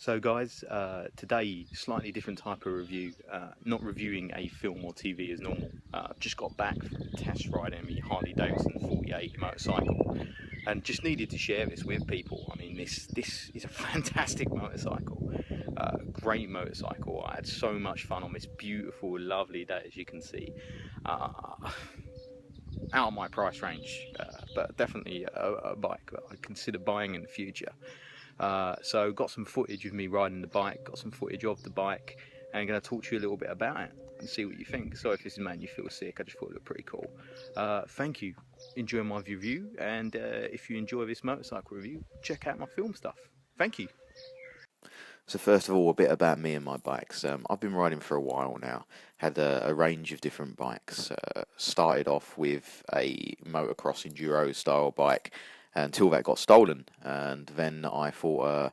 So, guys, today slightly different type of review. Not reviewing a film or TV as normal. I've just got back from test riding the Harley Davidson 48 motorcycle, and just needed to share this with people. I mean, this is a fantastic motorcycle, great motorcycle. I had so much fun on this beautiful, lovely day, as you can see. Uh, Out of my price range, but definitely a bike that I consider buying in the future. So got some footage of me riding the bike, got some footage of the bike, and I'm going to talk to you a little bit about it and see what you think. So if this is man you feel sick, I just thought it looked pretty cool. Thank you. Enjoy my review, and if you enjoy this motorcycle review, check out my film stuff. Thank you. So first of all, a bit about me and my bikes. I've been riding for a while now. Had a range of different bikes. Started off with a motocross enduro style bike until that got stolen, and then I thought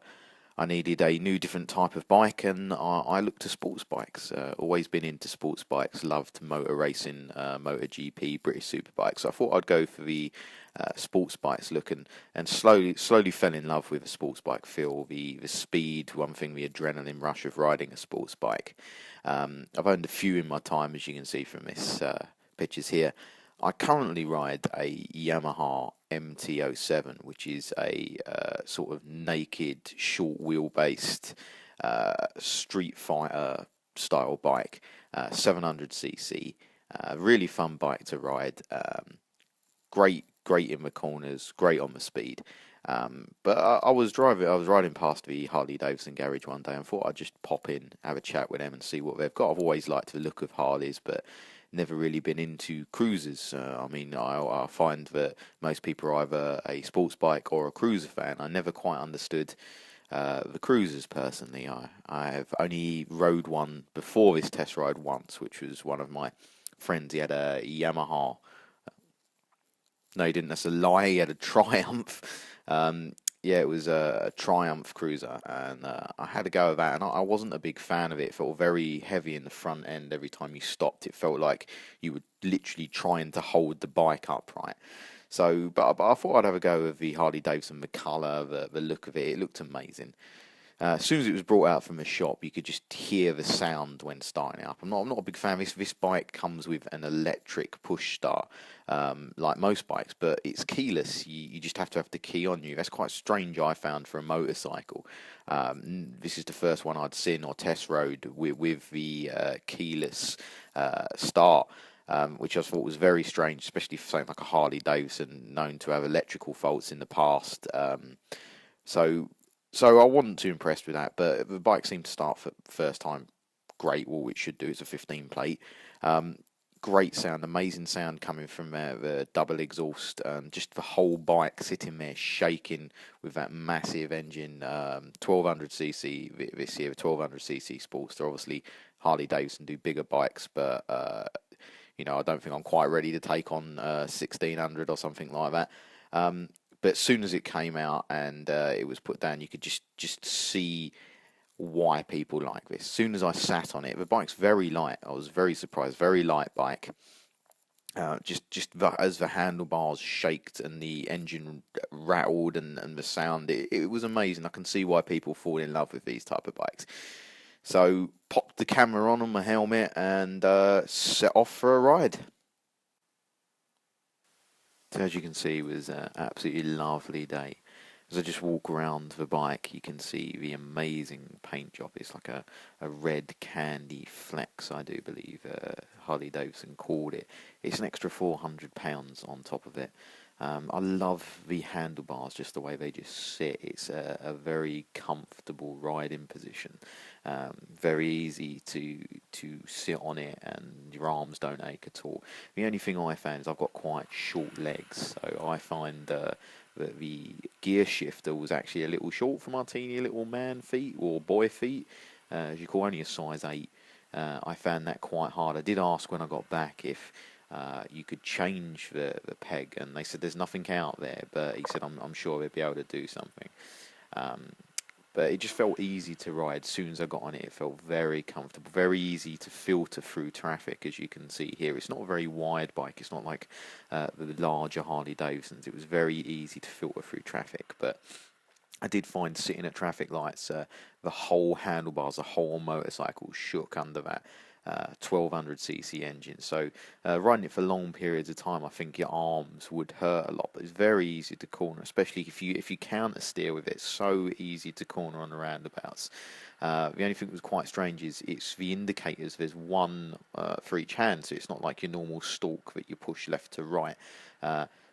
I needed a new, different type of bike, and I looked to sports bikes. Always been into sports bikes. Loved motor racing, MotoGP, British Superbikes. So I thought I'd go for the sports bikes look, and slowly fell in love with a sports bike feel, the speed, one thing, the adrenaline rush of riding a sports bike. I've owned a few in my time, as you can see from this pictures here. I currently ride a Yamaha MT-07, which is a sort of naked, short wheel-based street fighter style bike, 700cc. Really fun bike to ride. Great in the corners, great on the speed. But I was riding past the Harley Davidson garage one day and thought I'd just pop in, have a chat with them and see what they've got. I've always liked the look of Harleys, but never really been into cruisers. I mean, I find that most people are either a sports bike or a cruiser fan. I never quite understood the cruisers personally. I have only rode one before this test ride once, which was one of my friends. He had a Yamaha. No, he didn't. That's a lie. He had a Triumph. Yeah, it was a Triumph cruiser, and I had a go of that, and I wasn't a big fan of it. It felt very heavy in the front end. Every time you stopped, it felt like you were literally trying to hold the bike upright. So, but I thought I'd have a go of the Harley Davidson, the colour, the look of it. It looked amazing. As soon as it was brought out from the shop, you could just hear the sound when starting it up. I'm not a big fan. This bike comes with an electric push start, like most bikes, but it's keyless. You just have to have the key on you. That's quite strange, I found, for a motorcycle. This is the first one I'd seen or test rode with the keyless start. Which I thought was very strange, especially for something like a Harley Davidson, known to have electrical faults in the past. So so I wasn't too impressed with that, but the bike seemed to start for the first time great. All it should do is a 15 plate. Great sound, amazing sound coming from the double exhaust. Just the whole bike sitting there shaking with that massive engine. 1200cc this year, 1200cc Sportster. Obviously, Harley Davidson do bigger bikes, but I don't think I'm quite ready to take on 1600 or something like that. But as soon as it came out and it was put down, you could just see why people like this. As soon as I sat on it, the bike's very light. I was very surprised. Very light bike. As the handlebars shaked and the engine rattled and the sound, it was amazing. I can see why people fall in love with these type of bikes. So popped the camera on my helmet and set off for a ride. So as you can see, it was an absolutely lovely day. As I just walk around the bike, you can see the amazing paint job. It's like a red candy flex, I do believe Harley Davidson called it. It's an extra £400 on top of it. I love the handlebars, just the way they just sit. It's a very comfortable riding position. Very easy to sit on it, and your arms don't ache at all. The only thing I found is I've got quite short legs, so I find that the gear shifter was actually a little short for my teeny little man feet, or boy feet, as you call, only a size 8. I found that quite hard. I did ask when I got back if you could change the peg, and they said there's nothing out there, but he said I'm sure they'd be able to do something. But it just felt easy to ride. As soon as I got on it, it felt very comfortable, very easy to filter through traffic, as you can see here. It's not a very wide bike. It's not like the larger Harley Davidsons. It was very easy to filter through traffic, but I did find sitting at traffic lights, the whole handlebars, the whole motorcycle shook under that 1200cc engine. So riding it for long periods of time, I think your arms would hurt a lot. But it's very easy to corner, especially if you counter steer with it. It's so easy to corner on the roundabouts. The only thing that was quite strange is it's the indicators. There's one for each hand, so it's not like your normal stalk that you push left to right.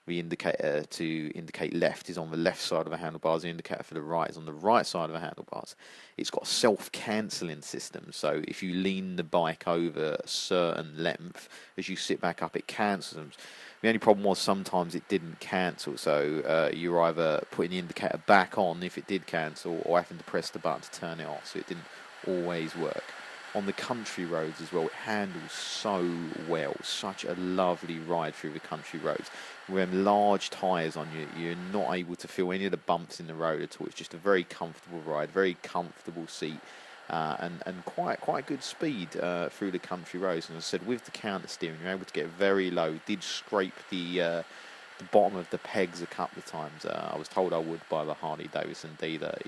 The indicator to indicate left is on the left side of the handlebars. The indicator for the right is on the right side of the handlebars. It's got a self-cancelling system, so if you lean the bike over a certain length, as you sit back up, it cancels them. The only problem was sometimes it didn't cancel, so you're either putting the indicator back on if it did cancel, or having to press the button to turn it off, so it didn't always work. On the country roads as well, it handles so well. Such a lovely ride through the country roads. With them large tyres on you, you're not able to feel any of the bumps in the road at all. It's just a very comfortable ride, very comfortable seat, and quite good speed through the country roads. And as I said, with the counter steering, you're able to get very low. Did scrape the bottom of the pegs a couple of times. I was told I would by the Harley Davidson dealer.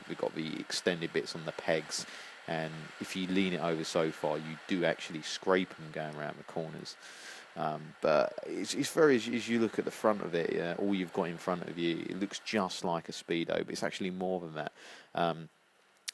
We got the extended bits on the pegs, and if you lean it over so far, you do actually scrape them going around the corners. But it's very, as you look at the front of it, all you've got in front of you, it looks just like a Speedo, but it's actually more than that.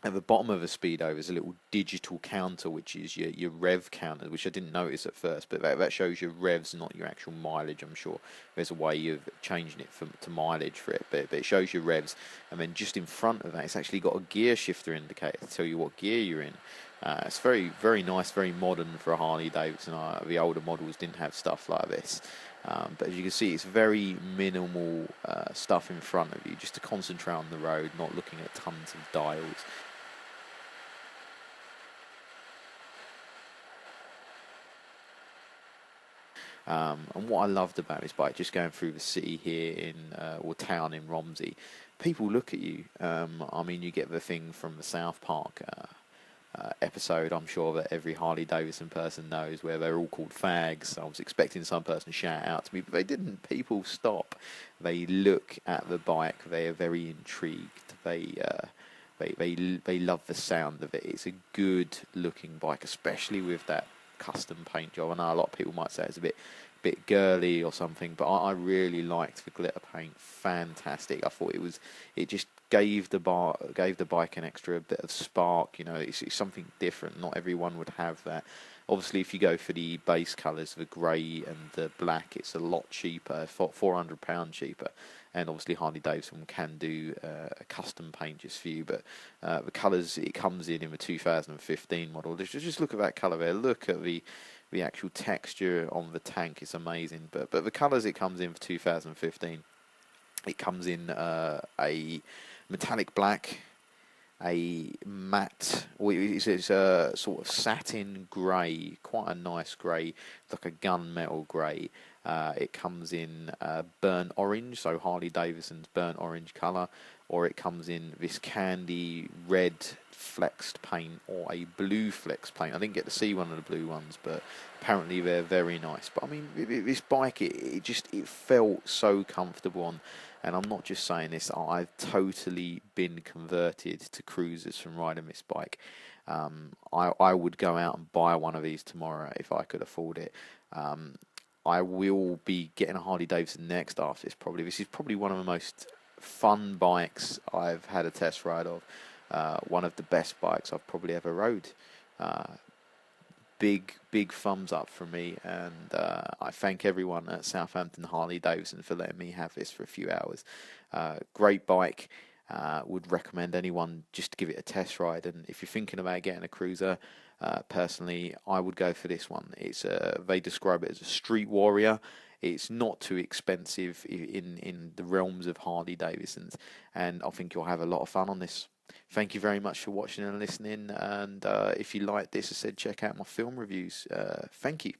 At the bottom of a Speedo is a little digital counter, which is your rev counter, which I didn't notice at first, but that shows your revs, not your actual mileage. I'm sure there's a way of changing it to mileage for it, but it shows your revs. And then just in front of that, it's actually got a gear shifter indicator to tell you what gear you're in. It's very, very nice, very modern for a Harley Davidson. The older models didn't have stuff like this. But as you can see, it's very minimal stuff in front of you, just to concentrate on the road, not looking at tons of dials. And what I loved about this bike, just going through the city here or town in Romsey, people look at you. I mean, you get the thing from the South Park episode, I'm sure that every Harley Davidson person knows, where they're all called fags. I was expecting some person to shout out to me, but they didn't. People stop. They look at the bike. They are very intrigued. They love the sound of it. It's a good looking bike, especially with that custom paint job. I know a lot of people might say it's a bit girly or something, but I really liked the glitter paint. Fantastic. I thought it just gave the bike an extra bit of spark. You know, it's something different. Not everyone would have that. Obviously, if you go for the base colours, the grey and the black, it's a lot cheaper, £400 cheaper. And obviously, Harley Davidson can do a custom paint just for you. But the colours it comes in the 2015 model, just look at that colour there. Look at the actual texture on the tank. It's amazing. But the colours it comes in for 2015, it comes in a metallic black, a matte, it's a sort of satin grey, quite a nice grey, like a gunmetal grey. It comes in burnt orange, so Harley Davidson's burnt orange colour, or it comes in this candy red flexed paint or a blue flex paint. I didn't get to see one of the blue ones, but apparently they're very nice. But I mean, this bike, it felt so comfortable on. And I'm not just saying this, I've totally been converted to cruisers from riding this bike. I would go out and buy one of these tomorrow if I could afford it. I will be getting a Harley Davidson next after this probably. This is probably one of the most fun bikes I've had a test ride of. One of the best bikes I've probably ever rode. Big thumbs up from me, and I thank everyone at Southampton Harley Davidson for letting me have this for a few hours. Great bike. Would recommend anyone just to give it a test ride. And if you're thinking about getting a cruiser, personally, I would go for this one. It's they describe it as a street warrior. It's not too expensive in the realms of Harley Davidsons, and I think you'll have a lot of fun on this. Thank you very much for watching and listening, and if you like this, I said check out my film reviews. Thank you.